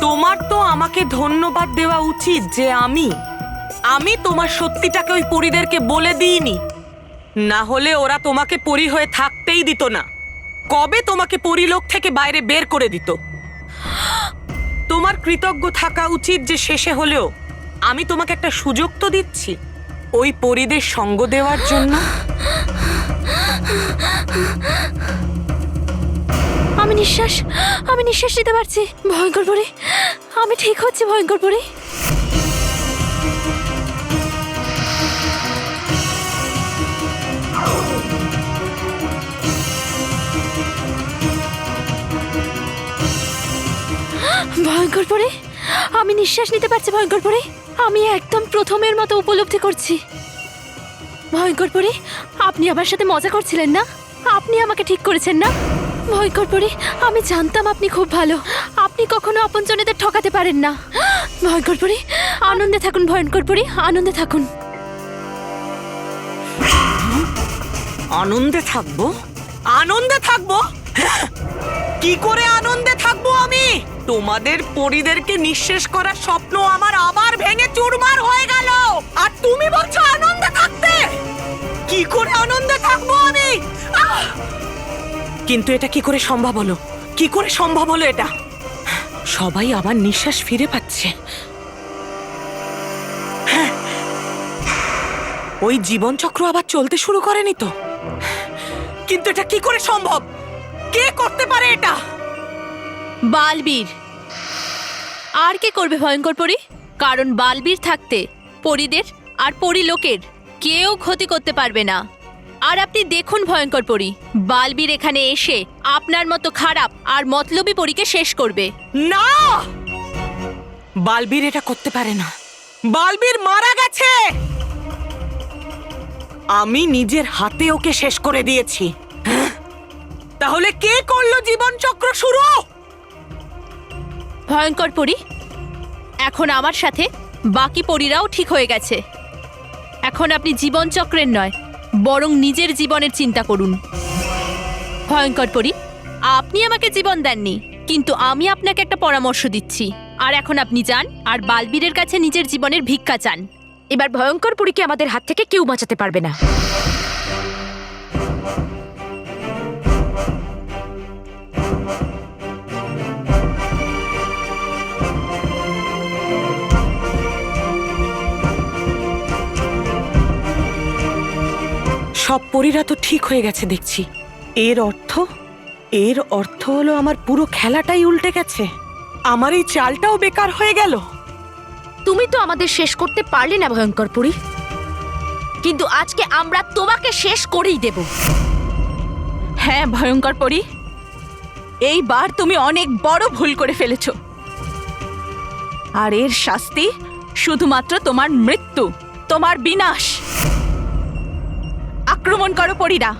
তোমার তো আমাকে ধন্যবাদ দেওয়া উচিত যে আমি তোমার সত্যিটাকে ওই পরীদেরকে বলে দিইনি। না হলে ওরা তোমাকে পরী হয়ে থাকতেই দিত না। কবে তোমাকে পরীলোক থেকে বাইরে বের করে দিত। তোমার কৃতজ্ঞ থাকা উচিত যে শেষে হলেও আমি তোমাকে একটা সুযোগ তো দিচ্ছি ওই পরীদের সঙ্গ দেওয়ার জন্য। আমি নিঃশ্বাস নিতে পারছি। ভয়ঙ্কর পরী, আমি ঠিক হচ্ছে। ভয়ঙ্কর পরী, ভয়ঙ্কর পরী, আমি নিঃশ্বাস নিতে পারছি। ভয়ঙ্কর পরী, আমি একদম প্রথমের মতো উপলব্ধি করছি। ভয়ঙ্কর পরী, আপনি আমার সাথে মজা করছিলেন না? আপনি আমাকে ঠিক করেছেন না? ভয়ঙ্কর পরী, আমি জানতাম আপনি খুব ভালো। আপনি কখনো আপনজনেদের ঠকাতে পারেন না। ভয়ঙ্কর পরী, আনন্দে থাকুন। ভয়ঙ্কর পরী, আনন্দে থাকুন। আনন্দে থাকবো? আনন্দে থাকবো? কি করে আনন্দে থাকবো আমি? তোমাদের পরীদেরকে নিঃশেষ করার স্বপ্ন আমার আবার ভেঙে চুরমার হয়ে গেল, আর তুমি বলছো আনন্দে থাকতে? কি করে আনন্দে থাকবো আমি? কিন্তু এটা কি করে সম্ভব হলো? কি করে সম্ভব হলো এটা? সবাই আবার নিঃশ্বাস ফিরে পাচ্ছে। ওই জীবনচক্র আবার চলতে শুরু করেনি তো? কিন্তু এটা কি করে সম্ভব? কে করতে পারে এটা? বালবীর। আর কে করবে ভয়ঙ্কর পরী? কারণ বালবীর থাকতে পরীদের আর পরীলোকের কেউ ক্ষতি করতে পারবে না। আর আপনি দেখুন ভয়ঙ্কর পরী, বালবীর এখানে এসে আপনার মতো খারাপ আর মতলবী পরীকে শেষ করবে। না, বালবীর এটা করতে পারে না। বালবীর মারা গেছে। আমি নিজের হাতে ওকে শেষ করে দিয়েছি। তাহলে কে করলো জীবনচক্র শুরু? ভয়ঙ্কর পরী, এখন আমার সাথে বাকি পরীরাও ঠিক হয়ে গেছে। এখন আপনি জীবনচক্রের নয়, বরং নিজের জীবনের চিন্তা করুন। ভয়ঙ্কর পরী, আপনি আমাকে জীবন দেননি, কিন্তু আমি আপনাকে একটা পরামর্শ দিচ্ছি। আর এখন আপনি যান আর বালবীরের কাছে নিজের জীবনের ভিক্ষা চান। এবার ভয়ঙ্কর পরীকে আমাদের হাত থেকে কেউ বাঁচাতে পারবে না। সব পরীরা তো ঠিক হয়ে গেছে দেখছি। এর অর্থ হলো আমার পুরো খেলাটাই উল্টে গেছে। আমার এই চালটাও বেকার হয়ে গেল। তুমি তো আমাদের শেষ করতে পারলে না ভয়ঙ্কর পরী, কিন্তু আজকে আমরা তোমাকে শেষ করেই দেব। হ্যাঁ ভয়ঙ্কর পরী, এইবার তুমি অনেক বড় ভুল করে ফেলেছ, আর এর শাস্তি শুধুমাত্র তোমার মৃত্যু, তোমার বিনাশ। আক্রমণ করো পরীরা।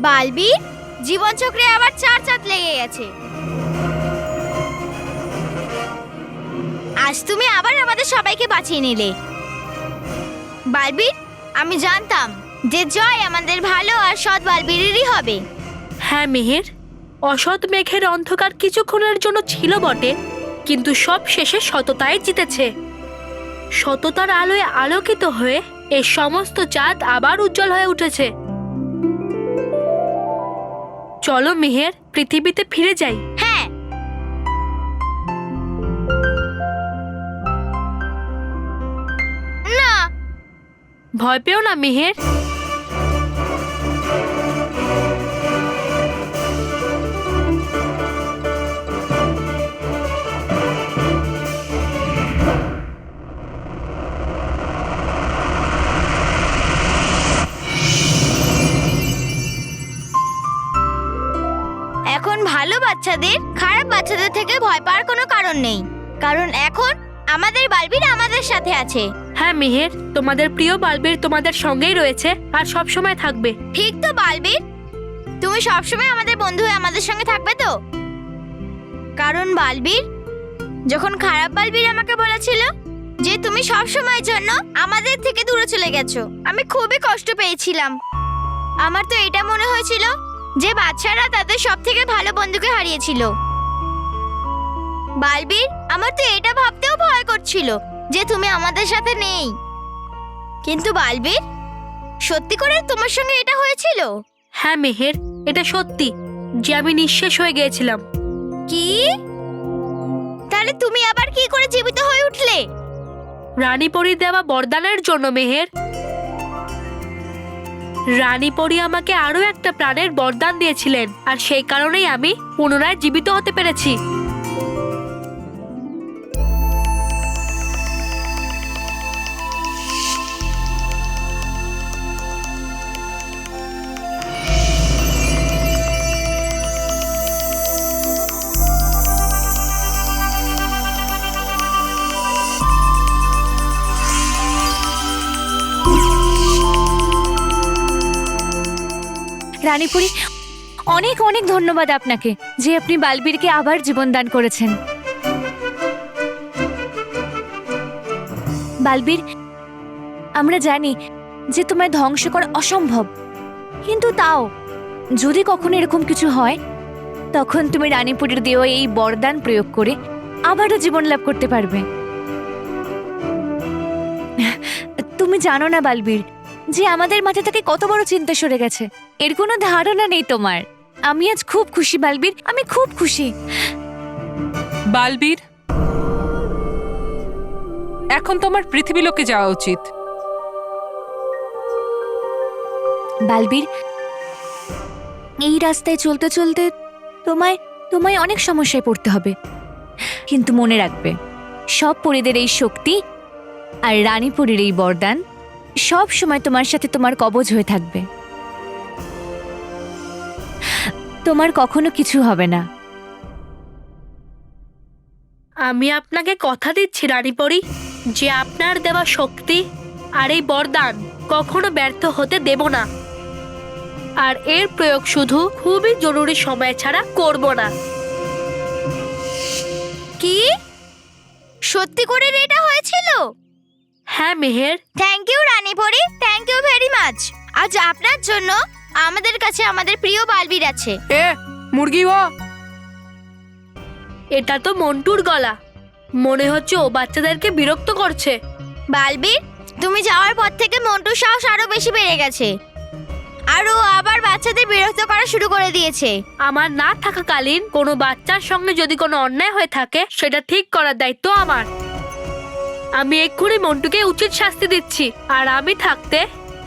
বালবীর, জীবনচক্রে আবার 4 চাঁদ লেগে গেছে। আজ তুমি আবার আমাদের সবাইকে বাঁচিয়ে নিলে। বালবীর, আমি জানতাম যে জয় আমাদের ভালো আর সৎ বালবীরেরই হবে। হ্যাঁ মেহের, অসৎ মেঘের অন্ধকার কিছুক্ষণের জন্য ছিল বটে, কিন্তু সব শেষে সততাই জিতেছে। সততার আলোয় আলোকিত হয়ে এই সমস্ত চাঁদ আবার উজ্জ্বল হয়ে উঠেছে। চলো মেহের, পৃথিবীতে ফিরে যাই। হ্যাঁ। না, ভয় পেও না মেহের। এখন ভালো বাচ্চাদের খারাপ বাচ্চাদের থেকে ভয় পাওয়ার কোনো কারণ নেই, কারণ এখন আমাদের বালবির আমাদের সাথে আছে। হ্যাঁ মেহের, তোমাদের প্রিয় বালবীর তোমাদের সঙ্গেই রয়েছে আর সব সময় থাকবে। ঠিক তো বালবির, তুমি সবসময় আমাদের বন্ধু হয়ে আমাদের সঙ্গে থাকবে তো? কারণ বালবির, যখন খারাপ বালবির আমাকে বলেছিল যে তুমি সব সময়ের জন্য আমাদের থেকে দূরে চলে গেছো, আমি খুবই কষ্ট পেয়েছিলাম। আমার তো এটা মনে হয়েছিল যে বাচ্চারা তাদের সব থেকে ভালো বন্ধুকে হারিয়েছিল। বালবির, আমার তো এটা ভাবতেও ভয় করছিল যে তুমি আমাদের সাথে নেই। কিন্তু বালবির, সত্যি করে তোমার সঙ্গে এটা হয়েছিল? হ্যাঁ মেহের, এটা সত্যি যে আমি নিঃশেষ হয়ে গিয়েছিলাম। কি? তাহলে তুমি আবার কি করে জীবিত হয়ে উঠলে? রানীপরীর দেওয়া বরদানের জন্য মেহের। রানীপরী আমাকে আরো একটা প্রাণের বরদান দিয়েছিলেন আর সেই কারণেই আমি পুনরায় জীবিত হতে পেরেছি। রানীপুরী, অনেক অনেক ধন্যবাদ আপনাকে যে আপনি বালবীরকে আবার জীবন দান করেছেন। বালবীর, আমরা জানি যে তোমায় ধ্বংস করা অসম্ভব, কিন্তু তাও যদি কখনো এরকম কিছু হয় তখন তুমি রানীপুরীর দেওয়া এই বরদান প্রয়োগ করে আবারও জীবন লাভ করতে পারবে। তুমি জানো না বালবীর যে আমাদের মাথা থেকে কত বড় চিন্তা সরে গেছে, এর কোনো ধারণা নেই তোমার। আমি আজ খুব খুশি বালবীর, আমি খুব খুশি। বালবীর, এখন তোমার পৃথিবীলোকে যাওয়া উচিত। বালবীর, এই রাস্তায় চলতে চলতে তোমায় অনেক সমস্যায় পড়তে হবে, কিন্তু মনে রাখবে সব পরীদের এই শক্তি আর রানীপুরীর এই বরদান সব সময় তোমার সাথে তোমার কবজ হয়ে থাকবে। তোমার কখনো কিছু হবে না। আমি আপনাকে কথা দিচ্ছি রানীপরী যে আপনার দেওয়া শক্তি আর এই বরদান কখনো ব্যর্থ হতে দেব না, আর এর প্রয়োগ শুধু খুবই জরুরি সময় ছাড়া করব না। কি? সত্যি করে এটা হয়েছিল? হ্যাঁ Meher. Thank you Ranipari, thank you very much. আজ আপনার জন্য আমাদের কাছে আমাদের প্রিয় বালবীর আছে। এ মুরগি ও, এটা তো মন্টুর গলা, মনে হচ্ছে ও বাচ্চাদেরকে বিরক্ত করছে। বালবীর, তুমি যাওয়ার পর থেকে মন্টুর সাহস আরো বেশি বেড়ে গেছে, আর ও আবার বাচ্চাদের বিরক্ত করা শুরু করে দিয়েছে। আমার না থাকাকালীন কোনো বাচ্চার সঙ্গে যদি কোনো অন্যায় হয়ে থাকে সেটা ঠিক করার দায়িত্ব আমার। আমি এক্ষুনি মন্টুকে উচিত শাস্তি দিচ্ছি, আর আমি থাকতে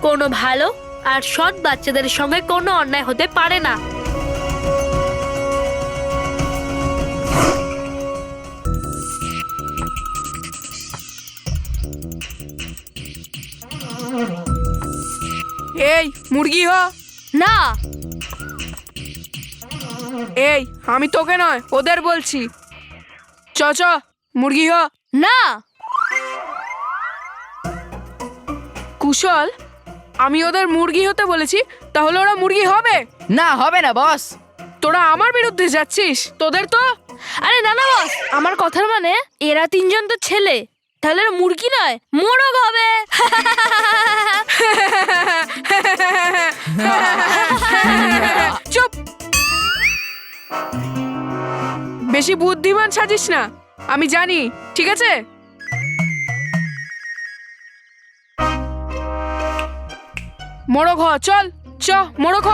কোনো ভালো আর সৎ বাচ্চাদের সঙ্গে কোনো অন্যায় হতে পারে না। এই মুরগি হ। না, এই আমি তোকে নয় ওদের বলছি। চ চ মুরগি হ। না। কুশল, আমি ওদের মুরগি হতে বলেছি, তাহলে ওরা মুরগি হবে? না, হবে না বস। তোরা আমার বিরুদ্ধে যাচ্ছিস? তোদের তো আরে না না বস, আমার কথার মানে এরা তিনজন তো ছেলে, তাহলে এরা মুরগি নয় মোরগ হবে। চুপ, বেশি বুদ্ধিমান সাজিস না, আমি জানি, ঠিক আছে? মোরগ হ, চল চ মোরগ হ।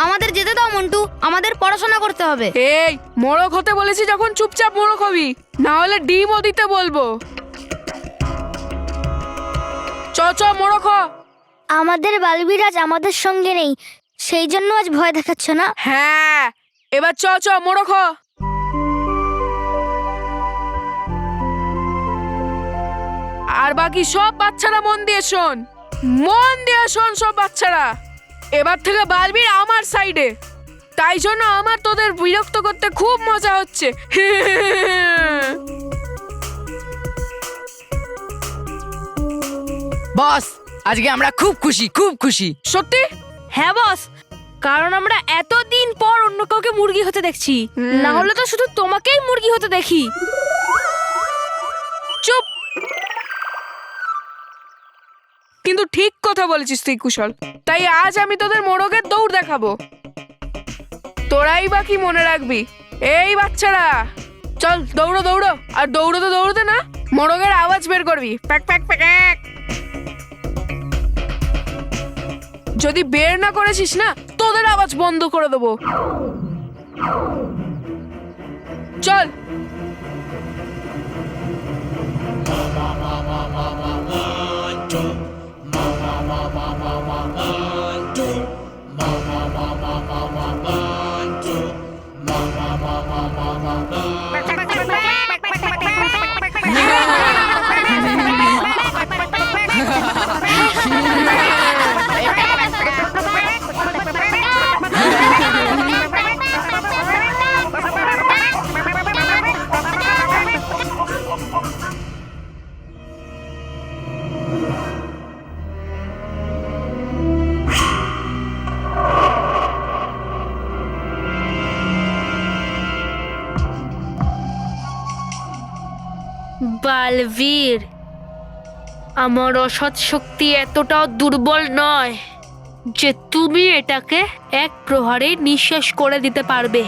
আমাদের যেতে দাও মন্টু, আমাদের পড়াশোনা করতে হবে। এই মোরগ হতে বলেছি যখন চুপচাপ মোরগ হবি, না হলে ডিমও দিতে বলবো। চ চ মোরগ হ। আমাদের বালবীর আজ আমাদের সঙ্গে নেই, সেই জন্য আজ ভয় দেখাচ্ছ না? হ্যাঁ, এবার চ চ মোড়ক হ। আর বাকি সব বাচ্চারা মন দিয়ে শোন, মন দিয়ে শোন সব বাচ্চারা। এবার থেকে বালবীর আমার সাইডে, তাই জন্য আমার তোদের বিরক্ত করতে খুব মজা হচ্ছে। বস, আজকে আমরা খুব খুশি, খুব খুশি। সত্যি? হ্যাঁ বস, কারণ আমরা এতদিন পর অন্য কাউকে মুরগি হতে দেখছি, না হলে তো শুধু তোমাকেই মুরগি হতে দেখি। চুপ। কিন্তু ঠিক কথা বলেছিস তুই কুশল, তাই আজ আমি তোদের মোড়কের দৌড় দেখাবো। তোরাই বা কি মনে রাখবি? এই বাচ্চারা চল দৌড়ো দৌড়ো, আর দৌড়োতে দৌড়োতে না মোড়কের আওয়াজ বের করবি, প্যাক প্যাক প্যাক। যদি বের না করেছিস না, তোদের আওয়াজ বন্ধ করে দেবো। চল। বালবীর, আমার অসৎ শক্তি এতটাও দুর্বল নয় যে তুমি এটাকে এক প্রহারে নিঃশেষ করে দিতে পারবে।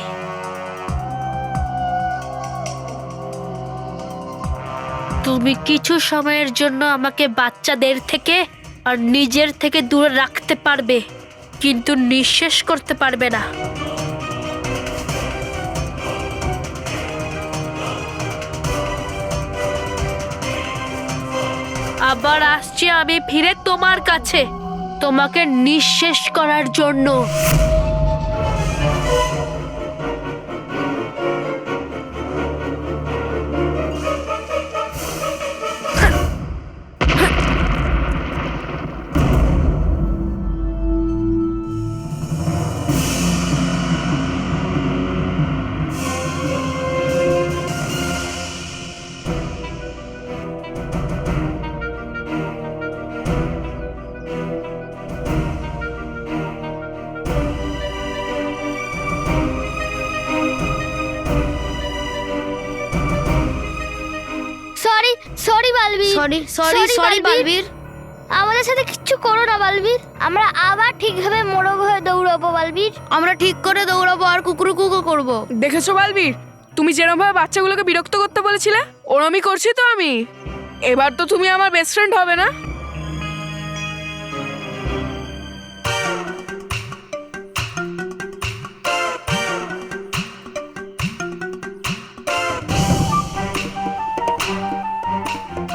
তুমি কিছু সময়ের জন্য আমাকে বাচ্চাদের থেকে আর নিজের থেকে দূরে রাখতে পারবে, কিন্তু নিঃশেষ করতে পারবে না। আবার আসছি আমি ফিরে তোমার কাছে, তোমাকে নিঃশেষ করার জন্য। Sorry Balbir, sorry Balbir. আমাদের সাথে কিচ্ছু করো না বালবীর, আমরা আবার ঠিকভাবে মোড়ক হয়ে দৌড়াবো বালবীর। আমরা ঠিক করে দৌড়াবো আর কুকুরু কুকু করবো। দেখেছো বালবীর, তুমি যেরকম ভাবে বাচ্চাগুলোকে বিরক্ত করতে বলেছিলে, ওরমই করছি তো আমি। এবার তো তুমি আমার বেস্ট ফ্রেন্ড হবে না?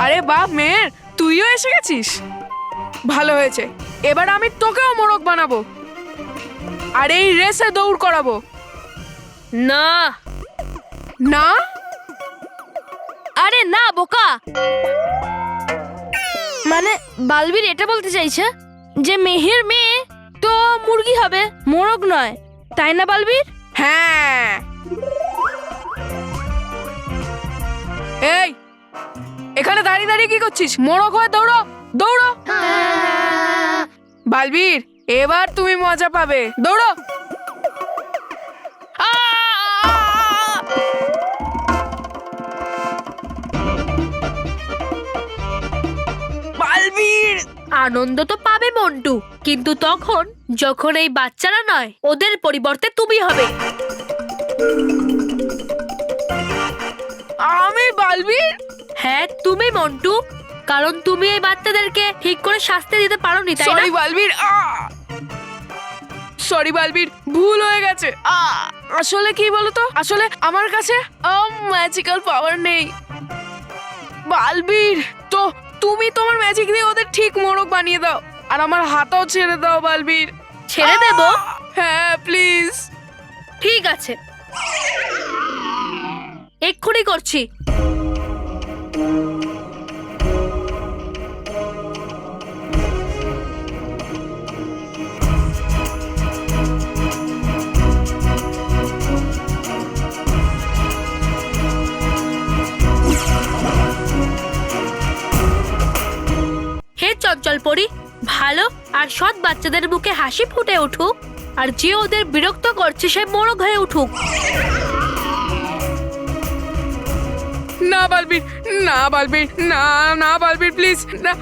আরে বাপ মেয়ের, তুইও এসে গেছিস, ভালো হয়েছে। এবার আমি তোকেও মোড়ক বানাবো আর এই রেসে দৌড় করাবো। না না? আরে না বোকা, মানে বালবীর এটা বলতে চাইছে যে মেহের মেয়ে তো মুরগি হবে, মোরগ নয়, তাই না বালবীর? হ্যাঁ। এই, এখানে দাঁড়িয়ে দাঁড়িয়ে কি করছিস? মোড়ক হয়ে দৌড়ো দৌড়ো। বালবীর, এবার তুমি মজা পাবে, দৌড়ো। বালবীর, আনন্দ তো পাবে মন্টু, কিন্তু তখন যখন এই বাচ্চারা নয়, ওদের পরিবর্তে তুমি হবে। আমি বালবীর? হ্যাঁ তুমি মন্টু, কারণ তুমি এই বাচ্চাদেরকে ঠিক করে শাস্তি দিতে পারোনি, তাই না? সরি বালবীর, সরি বালবীর, ভুল হয়ে গেছে। আসলে কি বলতো, আসলে আমার কাছে ম্যাজিক্যাল পাওয়ার নেই বালবীর। তো তুমি তোমার ম্যাজিক দিয়ে ওদের ঠিক মোড়ক বানিয়ে দাও। আর আমার হাতও ছেড়ে দাও বালবীর। ছেড়ে দেব? হ্যাঁ প্লিজ। ঠিক আছে, এক্ষুনি করছি। হে চঞ্চল পরি, ভালো আর সৎ বাচ্চাদের মুখে হাসি ফুটে উঠুক, আর যে ওদের বিরক্ত করছে সে মোরগ হয়ে উঠুক। না বালবীর, না বালবীর, না না বালবীর প্লিজ না।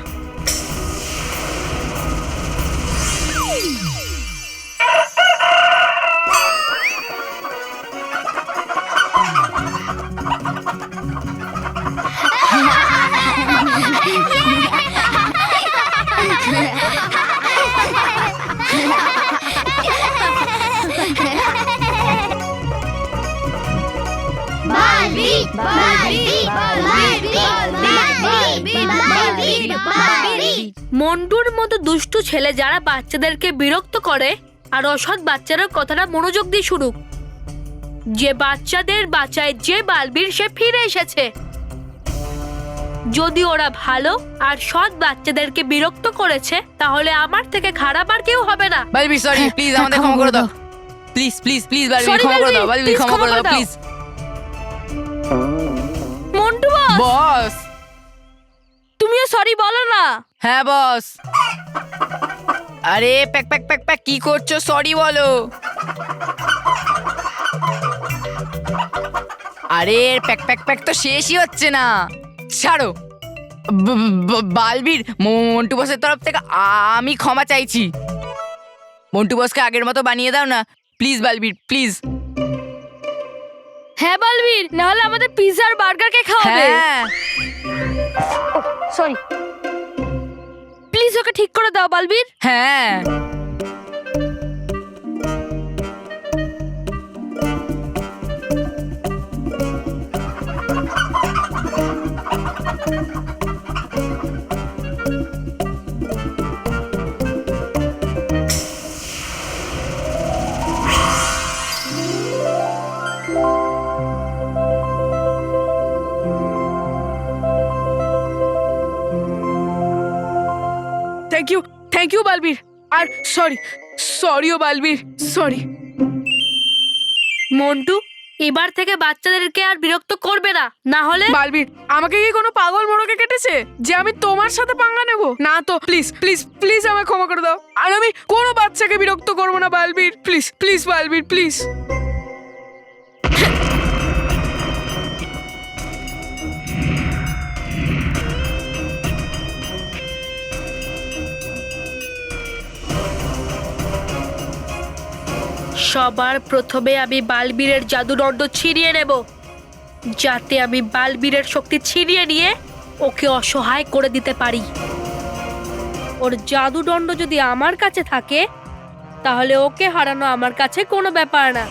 বালবি বালবি বালবি বালবি বালবি। মন্টুর মতো দুষ্টু ছেলে যারা বাচ্চাদেরকে বিরক্ত করে আর অসৎ বাচ্চারা কথাটা মনোযোগ দিয়ে শুনুক। যে বাচ্চাদের বাঁচায় যে বালবীর সে ফিরে এসেছে। যদি ওরা ভালো আর সৎ বাচ্চাদেরকে বিরক্ত করেছে তাহলে আমার থেকে খারাপ আর কেউ হবে না। বালবীর সরি, প্লিজ আমাদের ক্ষমা করে দাও। Please please please Balbir Sorry, ক্ষমা করে দাও, বালবীর, বালবীর please ক্ষমা করে ক্ষমা দাও করে দাও। প্লিজ। মন্টু বস, বস। তুমিও সরি বলো না। হ্যাঁ বস। আরে প্যাক প্যাক প্যাক প্যাক কি করছো? সরি বলো। আরে প্যাক প্যাক প্যাক তো শেষই হচ্ছে না। ছাড়ো। বালবীর, মন্টু বসের তরফ থেকে আমি ক্ষমা চাইছি। মন্টু বসকে আগের মতো বানিয়ে দাও না প্লিজ বালবীর, প্লিজ। হ্যাঁ বালবীর, না হলে আমাদের পিৎজা আর বার্গার কে খাওয়াবে? হ্যাঁ সরি, প্লিজ ওকে ঠিক করে দাও বালবীর। হ্যাঁ। Thank you Balbir. আর সরিও বালবীর, সরি। মন্টু, এবার থেকে বাচ্চাদেরকে আর বিরক্ত করবে না, না হলে। বালবীর, আমাকে কি কোনো পাগল মোড়কে কেটেছে যে আমি তোমার সাথে পাঙ্গা নেব? না তো, প্লিজ প্লিজ প্লিজ আমায় ক্ষমা করে দাও। আর আমি কোনো বাচ্চাকে বিরক্ত করবো না Balbir, please please Balbir please. সবার প্রথমে আমি বালবীরের জাদুদণ্ড ছিনিয়ে নেব, যাতে আমি বালবীরের শক্তি ছিনিয়ে নিয়ে ওকে অসহায় করে দিতে পারি। ওর জাদুদণ্ড যদি আমার কাছে থাকে তাহলে ওকে হারানো আমার কাছে কোনো ব্যাপার না।